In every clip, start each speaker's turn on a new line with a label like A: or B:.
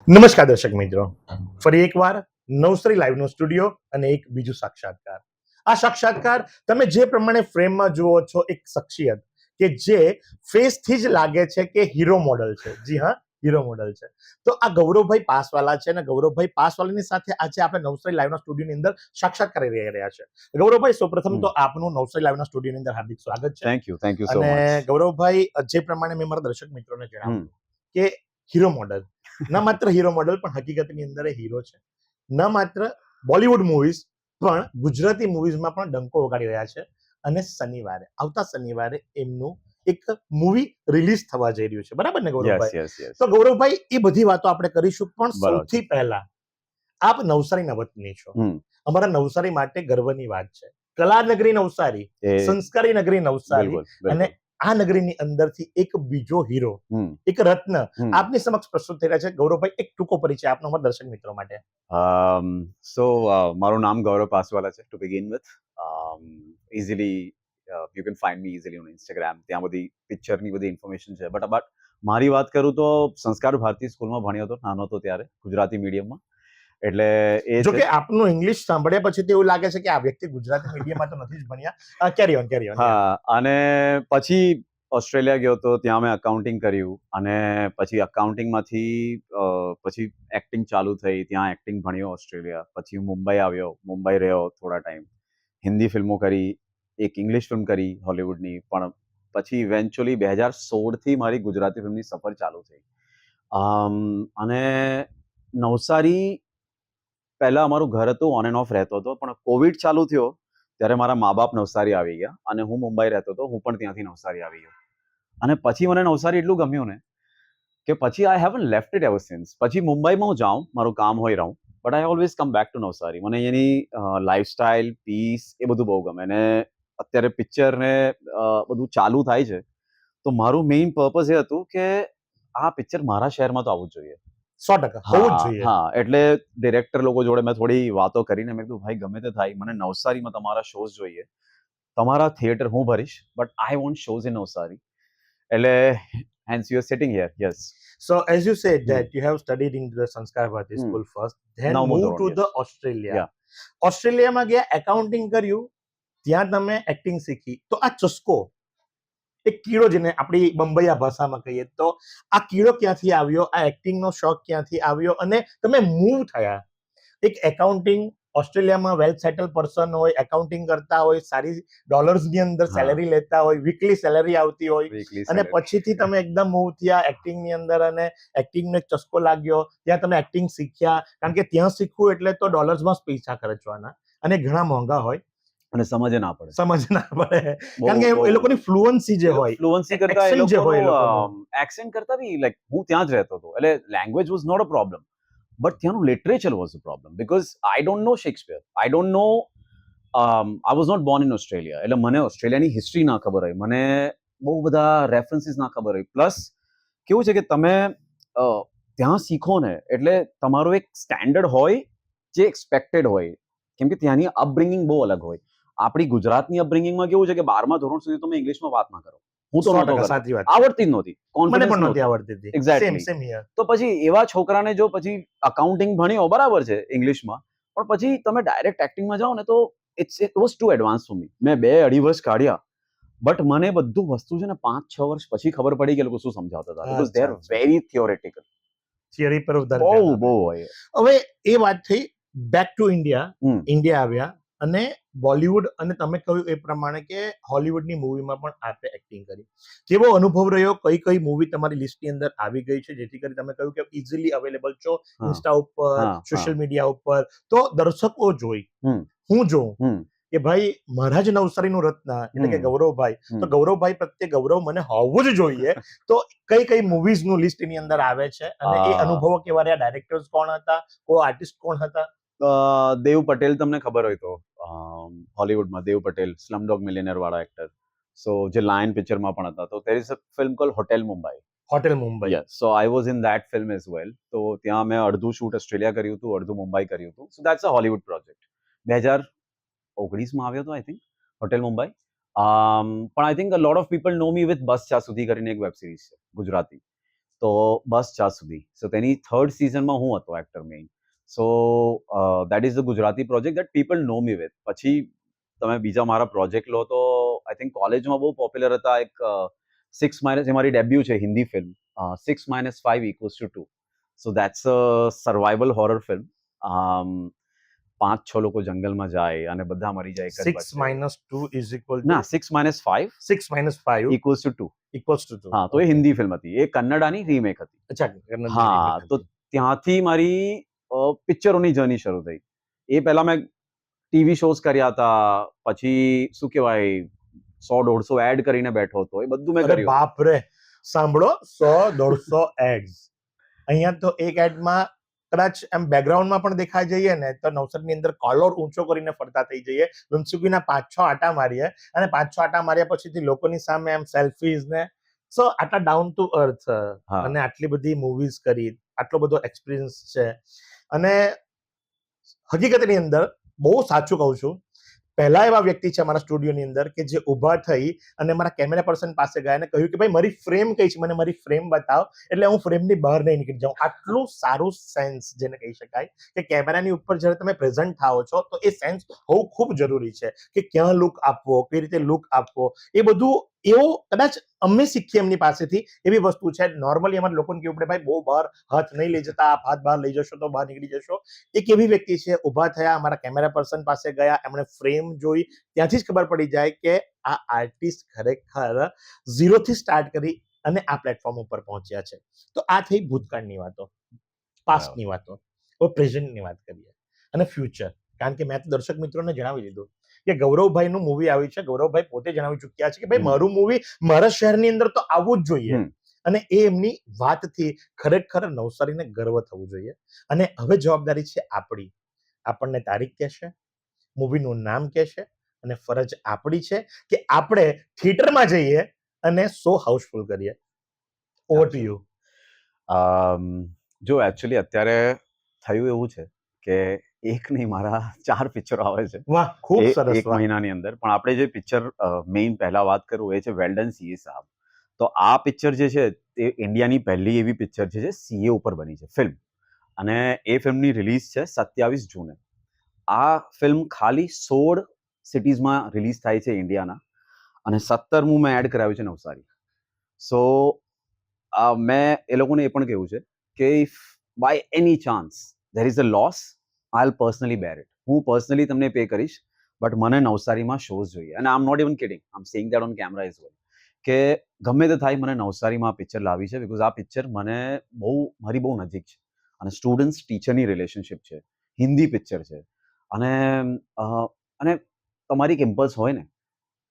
A: નમસ્કાર દર્શક મિત્રો, ફરી એકવાર નવસારી લાઈવનો સ્ટુડિયો અને એક બીજું સાક્ષાત્કાર. આ સાક્ષાત્કાર તમે જે પ્રમાણે ફ્રેમમાં જુઓ છો, એક શખ્સિયત કે જે ફેસથી જ લાગે છે કે હીરો મોડલ છે. જી હા, હીરો મોડલ છે. તો આ ગૌરવભાઈ પાસવાલા છે અને ગૌરવભાઈ પાસવાલાની સાથે આજે આપણે નવસારી લાઈવના સ્ટુડિયોની અંદર સાક્ષાત્કાર કરી રહ્યા છે. ગૌરવભાઈ, સૌપ્રથમ તો આપનું નવસારી લાઈવના સ્ટુડિયોની અંદર હાર્દિક સ્વાગત છે.
B: થેન્ક યુ સો
A: અને
B: મચ.
A: ગૌરવભાઈ, જે પ્રમાણે મેં મારા દર્શક મિત્રોને જણાવ્યું કે હીરો મોડલ, ન માત્ર હીરો મોડલ પણ હકીકતની અંદર એ હીરો છે. ન માત્ર બોલિવૂડ મૂવીઝ પણ ગુજરાતી મૂવીઝમાં પણ ડંકો વગાડી રહ્યા છે. અને આવતા શનિવારે એમનું એક મૂવી રિલીઝ થવા જઈ રહ્યું છે. બરાબર ને ગૌરવભાઈ?
B: યસ યસ
A: તો ગૌરવભાઈ, એ બધી વાતો આપણે કરીશું, પણ
B: બરાબર.
A: સૌથી પહેલા આપ નવસારીના વતની છો. અમારા નવસારી માટે ગર્વની વાત છે. કલા નગરી નવસારી, સંસ્કારી નગરી નવસારી, અને આ નગરીની અંદરથી એક બીજો હીરો, એક રત્ન આપની સમક્ષ પ્રસ્તુત થઈ રહ્યા છે. ગૌરવભાઈ, એક ટૂંકો પરિચય આપનો અમારા દર્શક મિત્રો માટે.
B: મારું નામ ગૌરવ પાસવાલા છે two begin with. Easily you can find me easily on Instagram. ત્યાં બધી પિક્ચરની બધી ઇન્ફોર્મેશન છે. બટ મારી વાત કરું તો સંસ્કાર ભારતી સ્કૂલમાં ભણ્યો હતો, નાનો હતો ત્યારે, ગુજરાતી મીડિયમમાં. એટલે એ
A: જો કે આપનું ઇંગ્લિશ સાંભળ્યા પછી તો એવું લાગે છે કે આ વ્યક્તિ ગુજરાતી મીડિયમમાં તો નથી જ ભણ્યા. કેરી ઓન.
B: હા, અને પછી ઓસ્ટ્રેલિયા ગયો તો ત્યાં મેં અકાઉન્ટિંગ કર્યું, અને પછી અકાઉન્ટિંગમાંથી પછી એક્ટિંગ ચાલુ થઈ. ત્યાં એક્ટિંગ ભણ્યો ઓસ્ટ્રેલિયા. પછી મુંબઈ આવ્યો, મુંબઈ રહ્યો થોડા ટાઈમ, હિન્દી ફિલ્મો કરી, એક ઇંગ્લિશ ફિલ્મ કરી હોલિવૂડની. પણ પછી ઇવેન્ચ્યુઅલી 2016થી મારી ગુજરાતી ફિલ્મની સફર ચાલુ થઈ. અને નવસારી પહેલા અમારું ઘર હતું, ઓન એન્ડ ઓફ રહેતો હતો. પણ કોવિડ ચાલુ થયો ત્યારે મારા મા બાપ નવસારી આવી ગયા અને હું મુંબઈ રહેતો હતો. હું પણ ત્યાંથી નવસારી આવી ગયો. અને પછી મને નવસારી એટલું ગમ્યું ને કે પછી I haven't left it ever since. પછી મુંબઈમાં હું જાઉં, મારું કામ હોય રહું, but I always come back to Navsari. મને અહીંયાની લાઈફસ્ટાઈલ, પીસ એ બધું બહુ ગમે. અને અત્યારે પિક્ચર ને બધું ચાલુ થાય છે, તો મારું મેઇન પર્પઝ એ હતું કે આ પિક્ચર મારા શહેરમાં તો આવવું જ જોઈએ.
A: 100% હોવું જ જોઈએ.
B: હા, એટલે ડિરેક્ટર લોકો જોડે મેં થોડી વાતો કરીને મેં કીધું, ભાઈ ગમે તે થાય, મને નવસારીમાં તમારા શોઝ જોઈએ. તમારા થિયેટર હું ભરીશ, but I want shows in Navsari. એટલે hence you are sitting here. Yes.
A: So as you said that you have studied in the Sanskar Bharati school first, then
B: નવમું
A: moved
B: ધોરણ,
A: to
B: yes.
A: the Australia.
B: Yeah.
A: ઓસ્ટ્રેલિયામાં ગયા, accounting કર્યું, ત્યાં તમે acting શીખી. તો આ ચસ્કો, એક કીડો, જેને આપણી બંબઈયા ભાષામાં કહીએ, તો આ કીડો ક્યાંથી આવ્યો? આ એક્ટિંગનો શોખ ક્યાંથી આવ્યો? અને તમે મૂવ થયા એક એકાઉન્ટિંગ, ઓસ્ટ્રેલિયામાં વેલ સેટલ પર્સન હોય, એકાઉન્ટિંગ કરતા હોય, સારી ડોલર્સની અંદર સેલેરી લેતા હોય, વીકલી સેલેરી આવતી હોય, અને પછીથી તમે એકદમ મૂવ થયા એક્ટિંગની અંદર, અને એક્ટિંગનો એક ચસ્કો લાગ્યો. ત્યાં તમે એક્ટિંગ શીખ્યા, કારણ કે ત્યાં શીખવું એટલે તો ડોલર્સમાં જ પૈસા ખર્ચવાના, અને ઘણા મોંઘા હોય,
B: અને સમજ ના પડે.
A: કારણ કે એ લોકોની ફ્લુઅન્સી જે હોય,
B: ફ્લુઅન્સી કરતા એ
A: accent જે હોય એ લોકોનું.
B: લોકોનું એક્સેન્ટ કરતા બી, લાઈક હું ત્યાં જ રહેતો હતો, એટલે language was not a problem, but ત્યાંનું literature was a problem. Because I don't know Shakespeare, I don't know, I was not born in Australia. એટલે મને ઓસ્ટ્રેલિયાની હિસ્ટ્રી ના ખબર હોય, મને બહુ બધા રેફરન્સીસ ના ખબર હોય. પ્લસ કેવું છે કે તમે ત્યાં શીખો ને, એટલે તમારો એક સ્ટેન્ડર્ડ હોય જે એક્સપેક્ટેડ હોય, કેમ કે ત્યાંની અપબ્રિંગિંગ બહુ અલગ હોય. આપણી ગુજરાતની અપબ્રિંગિંગમાં કેવું છે કે 12મા ધોરણ સુધી તમે ઇંગ્લિશમાં વાત ના કરો. હું તો નહોતો કરતો,
A: સાચી વાત.
B: આવડતી જ નહોતી,
A: મને
B: કોન્ફિડન્સ
A: પણ નહોતી
B: નહોતું.
A: આવડતી.
B: Exactly.
A: Same here.
B: તો પછી એવા છોકરાને જો પછી અકાઉન્ટિંગ ભણ્યો, બરાબર છે ઇંગ્લિશમાં, પણ પછી તમે ડાયરેક્ટ એક્ટિંગમાં જાઓ ને, તો it was to advance for me. મેં 2-2.5 વર્ષ કાઢ્યા, બટ મને બધું વસ્તુ છે ને 5-6 વર્ષ પછી ખબર પડી કે લોકો શું સમજાવતા હતા. Because they are very theoretical.
A: Theory પર
B: બહુ હોય.
A: હવે એ વાત થઈ, બેક ટુ ઇન્ડિયા. ઇન્ડિયા આવ્યા અને બોલિવૂડ, અને તમે કહ્યું એ પ્રમાણે કે હોલિવૂડની મૂવીમાં પણ આપે એક્ટિંગ કરી. કેવો અનુભવ રહ્યો? કઈ કઈ મૂવી તમારી લિસ્ટની અંદર આવી ગઈ છે, જેથી કરી તમે કહ્યું કે ઇઝીલી અવેલેબલ છો ઇન્સ્ટા ઉપર, સોશિયલ મીડિયા ઉપર, તો દર્શકો જોઈ, હું જોઉં કે ભાઈ મારા જ નવસારીનું રત્ન એટલે કે ગૌરવભાઈ, તો ગૌરવભાઈ પ્રત્યે ગૌરવ મને હોવું જ જોઈએ. તો કઈ કઈ મૂવીઝનું લિસ્ટ એની અંદર આવે છે, અને એ અનુભવો કેવા રહ્યા? ડાયરેક્ટર્સ કોણ હતા? કો આર્ટિસ્ટ કોણ હતા?
B: દેવ પટેલ તમને ખબર હોય તો, હોલિવૂડમાં દેવ પટેલ, સ્લમડોગ મિલિયનર વાળા એક્ટર. સો જે લાયન પિક્ચરમાં પણ હતા. તો there is a film called hotel Mumbai.
A: Hotel Mumbai.
B: Yes, so I was in that film as well. તો ત્યાં મેં અડધું શૂટ ઓસ્ટ્રેલિયા કર્યું હતું, અડધું મુંબઈ કર્યું હતું. સો that's a Hollywood project. 2019માં આવ્યો હતો, આઈ થિંક, હોટેલ મુંબઈ. પણ I think a lot of people know me with બસ ચા સુધી કરીને એક વેબ સિરીઝ છે ગુજરાતી. તો બસ ચા સુધી. સો તેની 3rd સિઝનમાં હું હતો actor main. So that is the Gujarati project that people know me with. પછી તમે બીજા મારા પ્રોજેક્ટ લો તો આઈ થિંક કોલેજમાં બહુ પોપ્યુલર હતા એક 6 માઇનસ, એ મારી ડેબ્યુ છે Hindi film, 6 - 5 = 2. So that's a survival horror film. 5-6 લોકો જંગલમાં જાય અને બધા મરી જાય એક જ
A: 6
B: વચ્ચે.
A: minus 2 is equal
B: ના,
A: to
B: 6 - 5
A: 6 minus 5
B: equals to 2.
A: equals to 2.
B: હા, તો એ હિન્દી ફિલ્મ હતી, એ કન્નડાની રીમેક હતી.
A: અચ્છા, કન્નડની
B: હા,
A: remake
B: તો
A: હતી.
B: ત્યાંથી મારી પિક્ચરોની જર્ની શરૂ થઈ. એ પહેલા મેં ટીવી શોઝ કર્યા હતા, પછી શું કહેવાય 100-150 એડ કરીને બેઠો હતો, એ બધું મેં
A: અરે
B: કર્યું.
A: બાપ રે, સાંભળો, 100-150 એડ્સ. અહીંયા તો એક એડમાં કદાચ એમ બેકગ્રાઉન્ડમાં પણ દેખાઈ જઈએ ને તો નવસરની અંદર કોલર ઊંચો કરીને ફરતા થઈ જઈએ, લુમસુકીના 5-6 આટા મારીએ અને 5-6 આટા માર્યા પછીથી લોકોની સામે એમ સેલ્ફીઝ ને સો આટલા ડાઉન ટુ અર્થ
B: હા.
A: અને આટલી બધી મૂવીઝ કરી, આટલો બધો એક્સપિરિયન્સ છે. અને હકીકતની અંદર બહુ સાચું કહું છું, પહેલા એવા વ્યક્તિ છે અમારા સ્ટુડિયોની અંદર કે જે ઊભા થઈ અને મારા કેમેરા પર્સન પાસે ગયા અને કહ્યું કે ભાઈ મારી ફ્રેમ કઈ છે, મને મારી ફ્રેમ બતાવ, એટલે હું ફ્રેમની બહાર નહીં નીકળી જાઉં. આટલું સારું સેન્સ જેને કહી શકાય કે કેમેરાની ઉપર જ્યારે તમે પ્રેઝન્ટ થાઓ છો તો એ સેન્સ હોવું ખૂબ જરૂરી છે કે ક્યાં લુક આપવો, કઈ રીતે લુક આપવો, એ બધું એવું કદાચ અમે શીખીએ એમની પાસેથી. એવી વસ્તુ છે. નોર્મલી અમારા લોકોને કેવું પડે ભાઈ બહુ બહાર હાથ નહીં લઈ જતા, આપ હાથ બહાર લઈ જશો તો બહાર નીકળી જશો. એક એવી વ્યક્તિ છે, ઊભા થયા, અમારા કેમેરા પર્સન પાસે ગયા, એમણે ફ્રેમ જોઈ, ત્યાંથી જ ખબર પડી જાય કે આ આર્ટિસ્ટ ખરેખર ઝીરોથી સ્ટાર્ટ કરી અને આ પ્લેટફોર્મ ઉપર પહોંચ્યા છે. તો આ થઈ ભૂતકાળની વાતો, પાસ્ટની વાતો. હવે પ્રેઝન્ટની વાત કરીએ અને ફ્યુચર. કારણ કે મેં તો દર્શક મિત્રોને જણાવી દીધું કે ગૌરવભાઈનું મૂવી આવ્યું છે. ગૌરવભાઈ પોતે જણાવી ચૂક્યા છે કે ભાઈ મારું મૂવી મારા શહેરની અંદર તો આવવું જ જોઈએ. અને એ એમની વાતથી ખરેખર નવસારીને ગર્વ થવું જોઈએ. અને હવે જવાબદારી છે આપણી. આપણને તારીખ કહેશે, મૂવીનું નામ કહેશે અને ફરજ આપણી છે કે આપણે થિયેટરમાં જઈએ અને શો હાઉસફુલ કરીએ. Over to you.
B: જો એકચ્યુઅલી અત્યારે થયું એવું છે કે એક નહીં મારા 4 પિક્ચરો આવે છે
A: વાહ, ખૂબ સરસ.
B: એક મહિનાની અંદર. પણ આપણે જે પિક્ચર મેઇન પહેલા વાત કરું એ છે વેલ્ડન સીએ સાહેબ. તો આ પિક્ચર જે છે એ ઇન્ડિયાની પહેલી એવી પિક્ચર છે જે સીએ ઉપર બની છે ફિલ્મ, અને એ ફિલ્મની રિલીઝ છે 27 જૂને. આ ફિલ્મ ખાલી 16 સિટીઝમાં રિલીઝ થાય છે ઇન્ડિયાના, અને 17મું મેં એડ કરાવ્યું છે નવસારી. સો મેં એ લોકોને એ પણ કહ્યું છે કે if by any chance there is a loss, I will personally bear it. હું પર્સનલી તમને પે કરીશ, બટ મને નવસારીમાં શોઝ જોઈએ. અને I am not even kidding, I am saying that on camera as well, કે ગમે તે થાય મને નવસારીમાં આ પિક્ચર લાવી છે. બિકોઝ આ પિક્ચર મને મારી બહુ નજીક છે, અને સ્ટુડન્ટ્સ ટીચરની રિલેશનશિપ છે, હિન્દી પિક્ચર છે, અને તમારી એક ઇમ્પલ્સ હોય ને,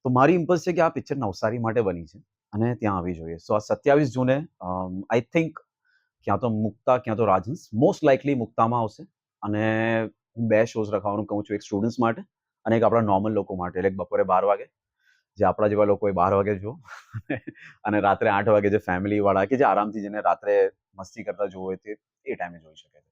B: તો મારી ઇમ્પલ્સ છે કે આ પિક્ચર નવસારી માટે બની છે અને ત્યાં આવી જોઈએ. સો આ 27 જૂને આઈ થિંક ક્યાં તો મુક્તા ક્યાં તો રાજહંસ, મોસ્ટ લાઇકલી મુક્તામાં આવશે. અને હું 2 શોઝ રખાવાનું કહું છું, એક સ્ટુડન્ટ્સ માટે અને એક આપણા નોર્મલ લોકો માટે. એટલે બપોરે 12 વાગે જે આપણા જેવા લોકો 12 વાગે જુઓ, અને રાત્રે 8 વાગે જે ફેમિલી વાળા કે જે આરામથી જેને રાત્રે મસ્તી કરતા જોવું હોય તે એ ટાઈમે જોઈ શકે છે.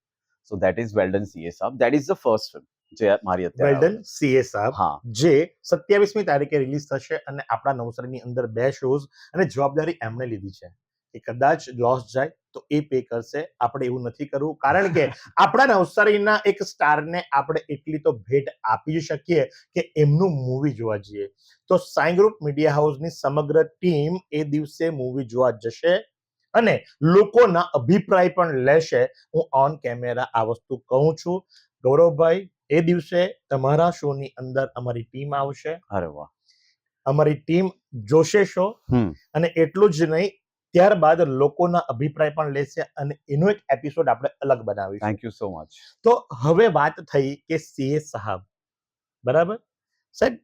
B: સો દેટ ઇઝ વેલ્ડન સીએ સાહેબ. That is the first film જે મારી અત્યારે
A: વેલ્ડન સીએ સાહેબ,
B: હા,
A: જે 27મી તારીખે રિલીઝ થશે. અને આપણા નવસારીની અંદર 2 શોઝ, અને જવાબદારી એમણે લીધી છે કે કદાચ લોસ જાય તો એ પે કરશે. આપણે એવું નથી કરવું, કારણ કે આપણા નવસારીના એક સ્ટારને આપણે એટલી તો ભેટ આપી શકીએ કે એમનું મૂવી જોવા જઈએ. તો સાઈ ગ્રુપ મીડિયા હાઉસની સમગ્ર ટીમ એ દિવસે મૂવી જોવા જશે અને લોકોના અભિપ્રાય પણ લેશે. હું ઓન કેમેરા આ વસ્તુ કહું છું. ગૌરવભાઈ, એ દિવસે તમારા શોની અંદર અમારી ટીમ આવશે.
B: અરે વાહ,
A: અમારી ટીમ જોશે શો, અને એટલું જ નહીં, ત્યારબાદ લોકોના અભિપ્રાય પણ લેશે અને એનો એક એપિસોડ આપણે અલગ બનાવીશું.
B: Thank you so much.
A: તો હવે વાત થઈ કે સીએ સાહેબ, બરાબર સાહેબ,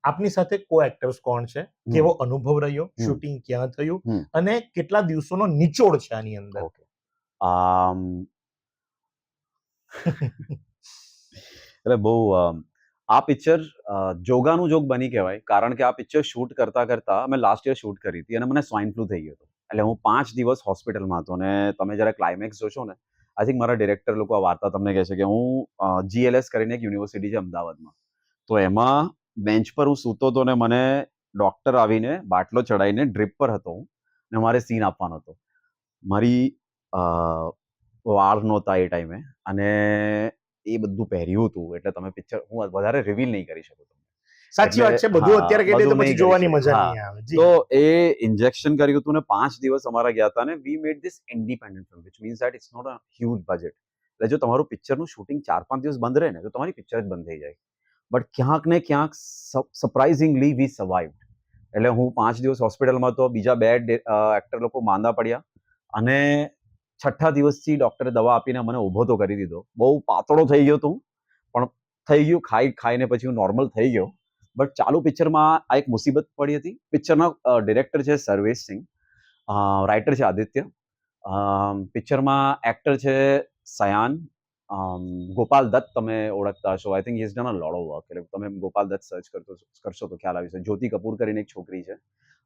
A: આપની સાથે કો એક્ટર્સ કોણ છે, કેવો અનુભવ રહ્યો, શૂટિંગ ક્યાં થયું અને કેટલા દિવસોનો નિચોડ છે આની અંદર?
B: ઓકે, એટલે બહુ આ પિક્ચર જોગાનું જોગ બની કહેવાય. કારણ કે આ પિક્ચર શૂટ કરતા કરતા અમે લાસ્ટ યર શૂટ કરી હતી અને મને સ્વાઇન ફ્લુ થઈ ગયો હતો. એટલે હું 5 દિવસ હોસ્પિટલમાં હતો. અને તમે જ્યારે ક્લાઇમેક્સ જોશો ને, આઈ થિંક મારા ડિરેક્ટર લોકો આ વાર્તા તમને કહે છે કે હું GLS કરીને એક યુનિવર્સિટી છે અમદાવાદમાં, તો એમાં બેન્ચ પર હું સૂતો હતો ને મને ડોક્ટર આવીને બાટલો ચડાવીને ડ્રીપ પર હતો હું, ને મારે સીન આપવાનો હતો. મારી વાળ નહોતા એ ટાઈમે, અને એ બધું પહેર્યું હતું, એટલે તમે પિક્ચર હું વધારે રિવીલ નહીં કરી શકું તમને.
A: સાચી વાત છે,
B: એટલે
A: બધું
B: હા,
A: અત્યારે કહી દે તો
B: બધું
A: પછી
B: નહીં કરી
A: જોવાની
B: શકું.
A: મજા
B: હા.
A: નહીં આવે. જી
B: તો
A: હા.
B: એ ઇન્જેક્શન કર્યું હતું ને 5 દિવસ અમારા ગયા હતા, ને we made this independent film which means that it's not a huge budget. એટલે જો તમારું પિક્ચરનું શૂટિંગ 4-5 દિવસ બંધ રહે ને, તો તમારી પિક્ચર જ બંધ થઈ જાય. બટ ક્યાંક ને ક્યાંક સરપ્રાઇઝિંગલી વી સર્વાઇવ્ડ. એટલે હું 5 દિવસ હોસ્પિટલમાં હતો, બીજા 2 એક્ટર લોકો માંદા પડ્યા, અને 6ઠ્ઠા દિવસથી ડોક્ટરે દવા આપીને મને ઊભો તો કરી દીધો. બહુ પાતળો થઈ ગયો તો હું, પણ થઈ ગયું, ખાઈને પછી હું નોર્મલ થઈ ગયો. બટ ચાલુ પિક્ચરમાં આ એક મુસીબત પડી હતી. પિક્ચરના ડિરેક્ટર છે સર્વેશ સિંહ, રાઇટર છે આદિત્ય, પિક્ચરમાં એક્ટર છે સયાન, ગોપાલ દત્ત તમે ઓળખતા હશો. I think he has done a lot of work. એટલે તમે ગોપાલ દત્ત સર્ચ કરશો તો ખ્યાલ આવી જશે. જ્યોતિ કપૂર કરીને એક છોકરી છે,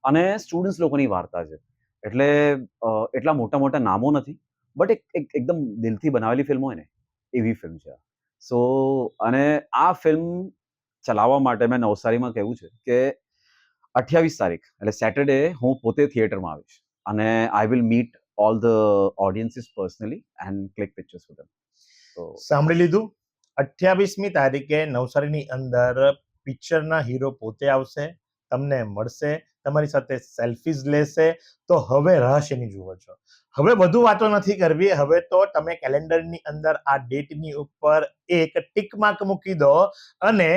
B: અને સ્ટુડન્ટ્સ લોકોની વાર્તા છે. એટલે એટલા મોટા મોટા નામો નથી, બટ એકદમ દિલથી બનાવેલી ફિલ્મ હોય ને, એવી ફિલ્મ છે. સો અને આ ફિલ્મ ચલાવવા માટે મેં નવસારીમાં કહ્યું છે કે 28 તારીખ એટલે સેટરડે હું પોતે થિયેટરમાં આવીશ, અને I will meet all the ઓડિયન્સીસ personally and click pictures with them. તો
A: સાંભળી લીધું. 28મી તારીખે નવસારીની અંદર પિક્ચરના હીરો પોતે આવશે, તમને મળશે, તમારી સાથે સેલ્ફીઝ લેશે. તો હવે રહસ્યની જુઓ છો. હવે વધુ વાતો નથી કરવી. હવે તો તમે કેલેન્ડરની અંદર આ ડેટની ઉપર એક ટિક માર્ક મૂકી દો, અને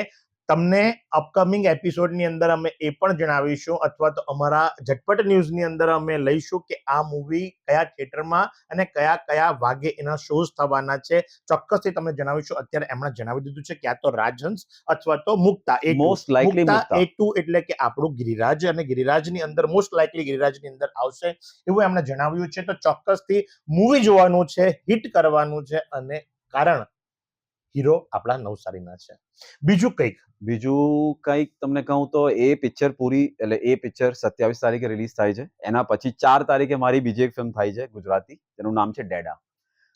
A: તમને અપકમિંગ એપિસોડની અંદર અમે એ પણ જણાવીશું, અથવા તો અમારા ઝટપટ ન્યૂઝની અંદર અમે લઈશું કે આ મૂવી કયા થિયેટરમાં અને કયા કયા વાગે એના શોઝ થવાના છે. ચોક્કસથી તમને જણાવીશું. અત્યારે એમણે જણાવી દીધું છે કે આ તો રાજહંસ અથવા તો મુક્તા A2.
B: મોસ્ટ લાઇકલી
A: મુક્તા A2 એટલે કે આપણું ગિરિરાજ, અને ગિરિરાજની અંદર મોસ્ટ લાઇકલી ગિરિરાજની અંદર આવશે એવું એમણે જણાવ્યું છે. તો ચોક્કસથી મૂવી જોવાનું છે, હિટ કરવાનું છે, અને કારણ હીરો આપણા નવસારીના છે. બીજું કંઈક
B: તમને કહું તો એ પિક્ચર પૂરી, એટલે એ પિક્ચર 27 તારીખે રિલીઝ થાય છે. એના પછી 4 તારીખે મારી બીજી એક ફિલ્મ થાય છે ગુજરાતી, જેનું નામ છે ડેડા.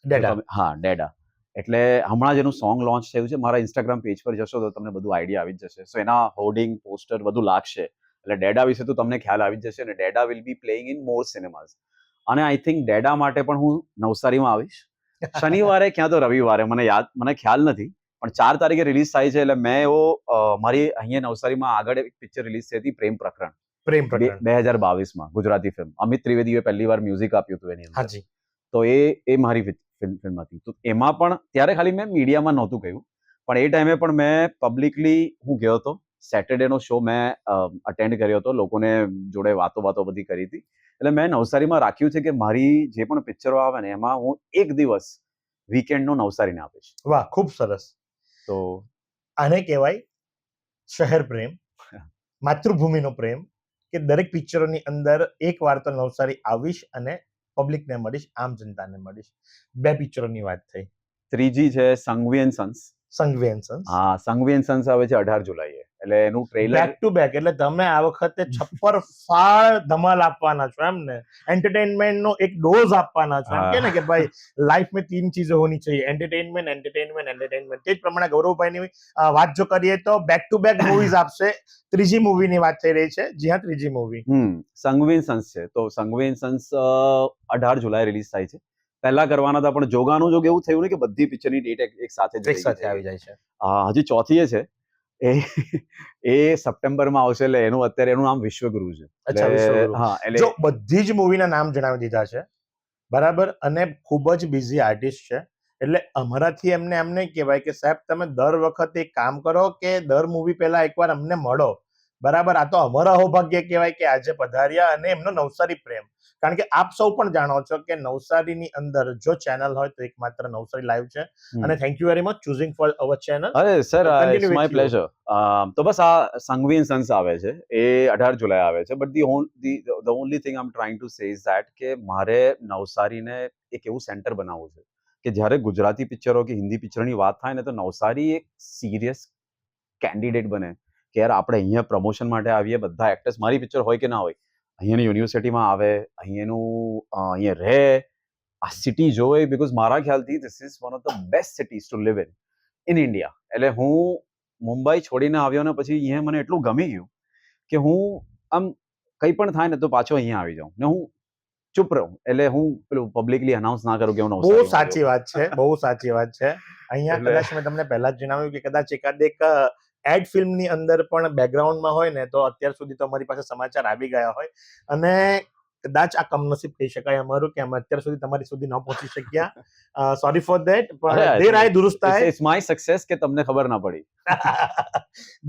A: ડેડા.
B: હા, ડેડા. એટલે હમણાં જ એનું સોંગ લોન્ચ થયું છે. મારા ઇન્સ્ટાગ્રામ પેજ પર જશો તો તમને બધું આઈડિયા આવી જ જશે. સો એના હોર્ડિંગ, પોસ્ટર બધું લાગશે, એટલે ડેડા વિશે તો તમને ખ્યાલ આવી જ જશે. અને Deda will be playing in more cinemas. અને આઈ થિંક ડેડા માટે પણ હું નવસારીમાં આવીશ, શનિવારે ક્યાં તો રવિવારે, મને ખ્યાલ નથી. પણ 4 તારીખે રિલીઝ થાય છે. એટલે મેં એવો મારી અહીંયા નવસારીમાં આગળ એક પિક્ચર રિલીઝ થઈ હતી, પ્રેમ પ્રકરણ,
A: પ્રેમ પ્રકરણ.
B: 2022માં, ગુજરાતી ફિલ્મ. અમિત ત્રિવેદીએ પહેલી વાર મ્યુઝિક આપ્યું હતું એની અંદર.
A: હાજી.
B: તો એ મારી ફિલ્મ હતી. તો એમાં પણ ત્યારે ખાલી મેં મીડિયામાં નહોતું કહ્યું, પણ એ ટાઈમે પણ મેં પબ્લિકલી હું ગયો હતો. સેટરડેનો શો મેં અટેન્ડ કર્યો હતો, લોકોને જોડે વાતો બધી કરી હતી. એટલે મેં નવસારીમાં રાખ્યું છે કે મારી જે પણ પિક્ચરો આવે ને, એમાં હું એક દિવસ વીકેન્ડનો નવસારીને આપીશ.
A: વાહ, ખૂબ સરસ.
B: તો
A: આને કહેવાય શહેર પ્રેમ, માતૃભૂમિનો પ્રેમ, કે દરેક પિક્ચરોની અંદર એક વાર તો નવસારી આવીશ અને પબ્લિકને મળીશ, આમ જનતાને મળીશ. 2 પિક્ચરોની વાત થઈ.
B: ત્રીજી છે Sanghvi and sons.
A: Sanghvi and sons.
B: હા, સંઘવી એન્ડ સન્સ આવે છે 18 જુલાઈએ. એટલે એનું ટ્રેલર
A: બેક ટુ બેક, એટલે તમે આ વખતે છપ્પર ફાળ ધમાલ આપવાના છો એમ ને? એન્ટરટેનમેન્ટનો એક ડોઝ આપવાના છો એમ કે ને, કે ભાઈ લાઈફ में 3 चीजें होनी चाहिए, एंटरटेनमेंट एंटरटेनमेंट एंटरटेनमेंट. તે જ પ્રમાણે ગૌરવભાઈની વાત જો કરીએ તો બેક ટુ બેક મૂવીઝ આપશે. ત્રીજી મૂવીની વાત થઈ રહી છે. જી હા, ત્રીજી મૂવી
B: સંઘવી એન્ડ સન્સ છે. તો સંઘવી એન્ડ સન્સ 18 જુલાઈ રિલીઝ થાય છે. પહેલા કરવાના હતા, પણ જોગાનું જોગ એવું થયું ને કે બધી પિક્ચરની ડેટ એક સાથે જ
A: એક સાથે આવી જાય છે.
B: હજી ચોથી છે. એ સપ્ટેમ્બરમાં આવશે. એટલે એનું નામ વિશ્વગુરુ છે.
A: અચ્છા, વિશ્વગુરુ.
B: હા, એટલે
A: જો બધી જ મૂવીના નામ જણાવી દીધા છે, બરાબર, અને ખૂબ જ બિઝી આર્ટિસ્ટ છે. એટલે અમારાથી એમને એમ નહીં કહેવાય કે સાહેબ તમે દર વખતે એક કામ કરો કે દર મૂવી પહેલા એકવાર અમને મળો, બરાબર. આ તો અમારા સૌભાગ્ય કહેવાય કે આજે પધાર્યા, અને એમનો નવસારી પ્રેમ. કારણ કે આપ સૌ પણ જાણો છો કે નવસારીની અંદર જો ચેનલ હોય તો એકમાત્ર નવસારી લાઈવ છે. અને thank you very much choosing for our channel.
B: અરે sir,
A: Continue
B: it's
A: with
B: my
A: you.
B: Pleasure. તો બસ આ સંઘવી એન્ડ સન્સ આવે છે, એ 18 જુલાઈ આવે છે. But the only thing I M trying to say is that કે મારે નવસારીને એક એવું સેન્ટર બનાવવું છે કે જ્યારે ગુજરાતી પિક્ચરો કે હિન્દી પિક્ચરની વાત થાય ને, તો નવસારી એક સિરિયસ કેન્ડિડેટ બને કે યાર આપણે અહીંયા પ્રમોશન માટે આવીએ, બધા એક્ટર્સ, મારી પિક્ચર હોય કે ના હોય, અહીંયાની યુનિવર્સિટીમાં આવે, અહીંયા રહે, આ સિટી જોવે. બિકોઝ મારા ખ્યાલથી this is one of the best cities to live in India. એટલે હું મુંબઈ છોડીને આવ્યો ને પછી અહીંયા મને એટલું ગમી ગયું કે હું આમ કંઈ પણ થાય ને તો પાછો અહીંયા આવી જાઉં. ને હું ચૂપ રહું, એટલે હું પેલું પબ્લિકલી અનાઉન્સ ના કરું કે હું
A: બહુ
B: નવસારીમાં
A: સાચી
B: છું.
A: વાત છે, બહુ સાચી વાત છે. અહીંયા
B: એટલે-
A: કદાચ મેં તમને પહેલા જ જણાવ્યું કે કદાચ એકાદ એક એડ ફિલ્મની અંદર પણ બેકગ્રાઉન્ડમાં હોય ને તો અત્યાર સુધી તો અમારી પાસે સમાચાર આવી ગયા હોય અને કદાચ આ કમનસીબ કહી શકાય અમારું કે અમે અત્યાર સુધી તમારી સુધી ન પહોંચી શક્યા. સોરી ફોર ધેટ, પણ દેર આય દુરુસ્ત આય.
B: ઇટ્સ માય સક્સેસ કે તમને ખબર ના પડી.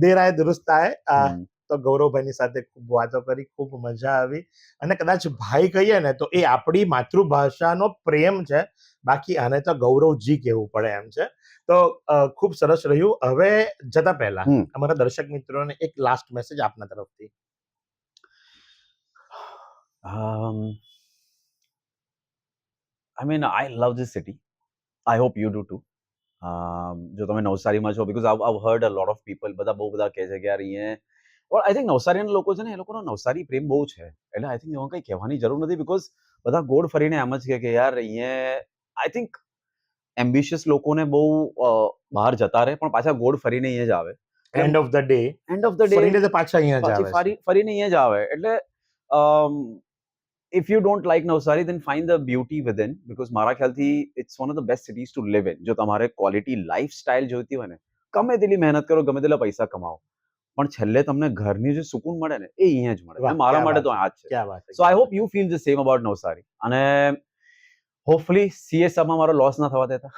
A: દેર આય દુરુસ્ત આય.
B: હમ.
A: તો ગૌરવભાઈની સાથે ખૂબ વાતો કરી, ખૂબ મજા આવી અને કદાચ ભાઈ કહીએ ને તો એ આપણી માતૃભાષાનો પ્રેમ છે, બાકી આને તો ગૌરવજી કહેવું પડે એમ છે. તો ખૂબ સરસ રહ્યું. હવે જતા પહેલા અમારા દર્શક મિત્રોને એક લાસ્ટ મેસેજ આપના તરફથી.
B: I mean, I love this city. I hope you do too. જો તમે નવસારીમાં છો, because I've heard a lot of people, બધા બહુ બધા કહે છે કે યાર અહીંયા, but I think નવસારીના લોકો છે ને, એ લોકોનો નવસારી પ્રેમ બહુ છે, એટલે આઈ થિંક એમાં કંઈ કહેવાની જરૂર નથી, because બધા ગોળ ફરીને એમ જ કહે કે યાર અહીંયા, આઈ થિંક એમ્બિશિયસ લોકોને બહુ બહાર જતા રહે પણ પાછા ગોળ ફરીને અહીંયા જ આવે.
A: એન્ડ ઓફ ધ ડે ફરીને તો પાછા અહીંયા જ આવે છે.
B: ફરીને અહીંયા જ આવે. એટલે if you don't like Navsari, then find the beauty within, because મારા ખ્યાલથી it's one of the best cities to live in. જો તમારે ક્વોલિટી લાઈફસ્ટાઈલ જોઈતી હોય ને, ગમે તેટલી મહેનત કરો, ગમે તેટલા પૈસા કમાઓ, પણ છેલ્લે તમને ઘરની જે સુકૂન મળે ને, એ અહીંયા જ મળે.
A: વાહ,
B: મારા
A: ક્યા
B: માટે તો
A: વાત
B: આ જ છે.
A: ક્યાં વાત છે.
B: So I hope you feel the same about Navsari, અને હોપફુલી CSમાં મારો લોસ ના થવા દેતા.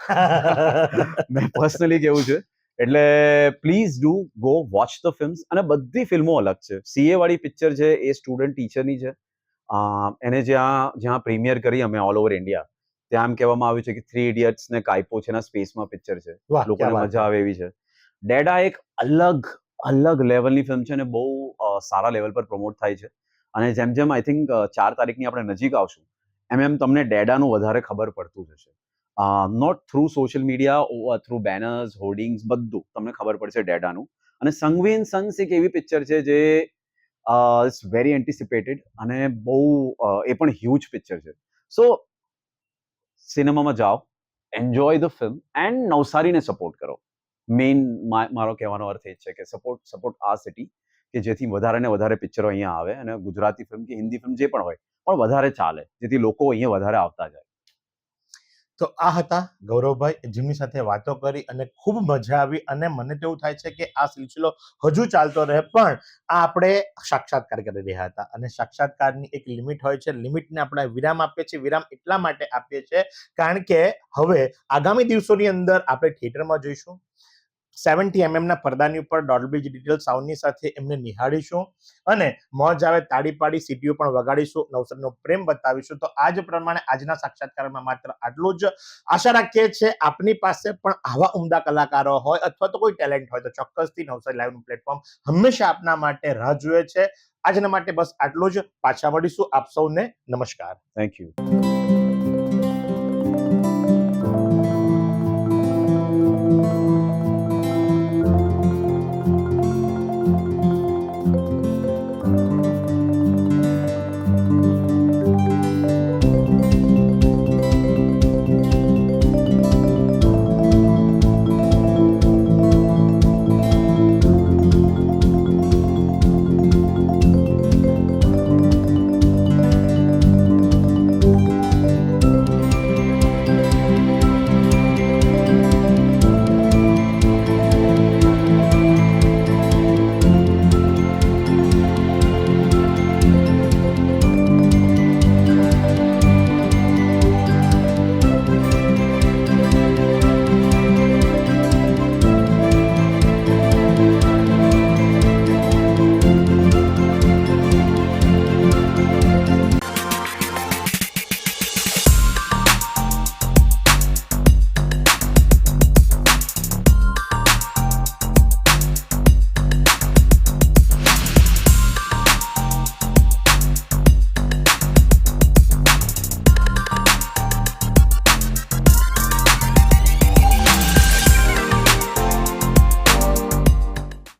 B: મેં પર્સનલી કેવું છે, એટલે please do go watch the films. અને બધી ફિલ્મો અલગ છે. CA વાળી પિક્ચર છે એ સ્ટુડન્ટ ટીચરની છે. એને જ્યાં પ્રીમિયર કરી અમે ઓલ ઓવર ઇન્ડિયા, ત્યાં એમ કહેવામાં આવ્યું છે કે 3 ઇડિયટ્સ ને કાયપો છે એના સ્પેસમાં પિક્ચર છે, લોકોને મજા આવે એવી છે. ડેડા એક અલગ લેવલની ફિલ્મ છે અને બહુ સારા લેવલ પર પ્રમોટ થાય છે. અને જેમ જેમ આઈ થિંક 4 તારીખની આપણે નજીક આવશું, એમ તમને ડેડાનું વધારે ખબર પડતું જશે. Not through social media, through banners, hoardings, બધું તમને ખબર પડશે ડેડાનું. અને સંગવીન સન્સ એક એવી પિક્ચર છે જે ઇટ્સ વેરી એન્ટિસિપેટેડ અને બહુ એ પણ હ્યુજ પિક્ચર છે. સો સિનેમામાં જાઓ, એન્જોય ધ ફિલ્મ એન્ડ નવસારીને સપોર્ટ કરો. મેઇન મારો કહેવાનો અર્થ એ છે કે સપોર્ટ આ સિટી, કે જેથી વધારે ને વધારે પિક્ચરો અહીંયા આવે અને ગુજરાતી ફિલ્મ કે હિન્દી ફિલ્મ જે પણ હોય પણ વધારે ચાલે, જેથી લોકો અહીંયા વધારે આવતા જાય.
A: તો આ હતા ગૌરવભાઈ, જેમની સાથે વાતો કરી અને ખૂબ મજા આવી. અને મને તો એવું થાય છે કે આ સિલસિલો હજુ ચાલતો રહે, પણ આ આપણે સાક્ષાત્કાર કરી રહ્યા હતા અને સાક્ષાત્કારની એક લિમિટ હોય છે. લિમિટને આપણે વિરામ આપીએ છીએ. વિરામ એટલા માટે આપીએ છીએ કારણ કે હવે આગામી દિવસોની અંદર આપણે થિયેટરમાં જોઈશું. 70mm ના પડદાની ઉપર ડોલ્બી ડિજિટલ સાઉન્ડની સાથે એમને નિહાળીશું અને મોજ આવે તાળી પાડી સીટીઓ પણ વગાડીશું, નવસારીનો પ્રેમ બતાવીશું. તો આ જ પ્રમાણે આજના સાક્ષાત્કારમાં માત્ર આટલું જ. આશા રાખીએ છીએ આપની પાસે પણ આવા ઉમદા કલાકારો હોય અથવા તો કોઈ ટેલેન્ટ હોય તો ચોક્કસથી નવસારી લાઈવનું પ્લેટફોર્મ હંમેશા આપના માટે રાહ જુએ છે. આજના માટે બસ આટલું જ. પાછા મળીશું. આપ સૌને નમસ્કાર.
B: Thank you.